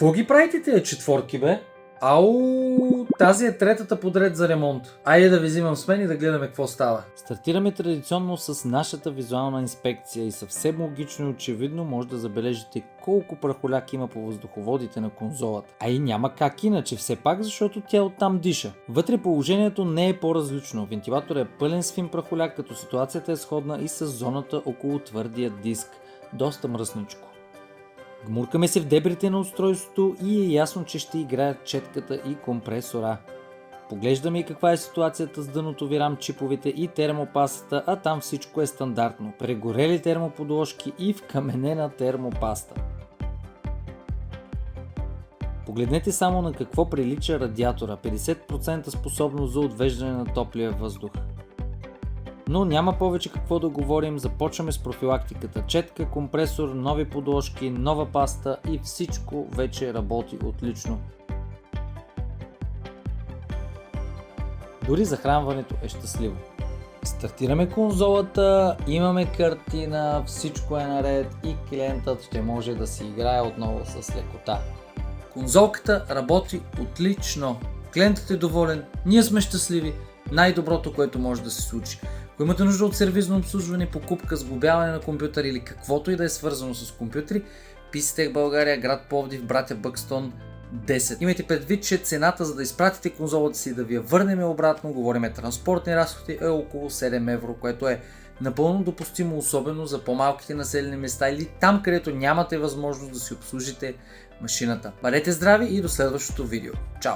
Какво ги правите тия четворки, бе? Ау, тази е третата подред за ремонт. Айде да ви взимам с мен и да гледаме какво става. Стартираме традиционно с нашата визуална инспекция и съвсем логично и очевидно може да забележите колко прахоляк има по въздуховодите на конзолата. А и няма как иначе, все пак, защото тя оттам диша. Вътре положението не е по-различно. Вентилаторът е пълен с фин прахоляк, като ситуацията е сходна и с зоната около твърдия диск. Доста мръсничко. Гмуркаме се в дебрите на устройството и е ясно, че ще играят четката и компресора. Поглеждаме и каква е ситуацията с дъното вирам чиповете и термопастата, а там всичко е стандартно. Прегорели термоподложки и вкаменена термопаста. Погледнете само на какво прилича радиатора. 50% способност за отвеждане на топлия въздух. Но няма повече какво да говорим, започваме с профилактиката. Четка, компресор, нови подложки, нова паста и всичко вече работи отлично. Дори захранването е щастливо. Стартираме конзолата, имаме картина, всичко е наред и клиентът ще може да си играе отново с лекота. Конзолката работи отлично. Клиентът е доволен, ние сме щастливи. Най-доброто, което може да се случи. Ако имате нужда от сервизно обслужване, покупка, сглобяване на компютър или каквото и да е свързано с компютри, Pistech България, град Пловдив, братя Бъкстон 10. Имайте предвид, че цената за да изпратите конзолата си и да ви я върнем обратно, говориме транспортни разходи, е около 7 евро, което е напълно допустимо, особено за по-малките населени места или там, където нямате възможност да си обслужите машината. Бъдете здрави и до следващото видео. Чао!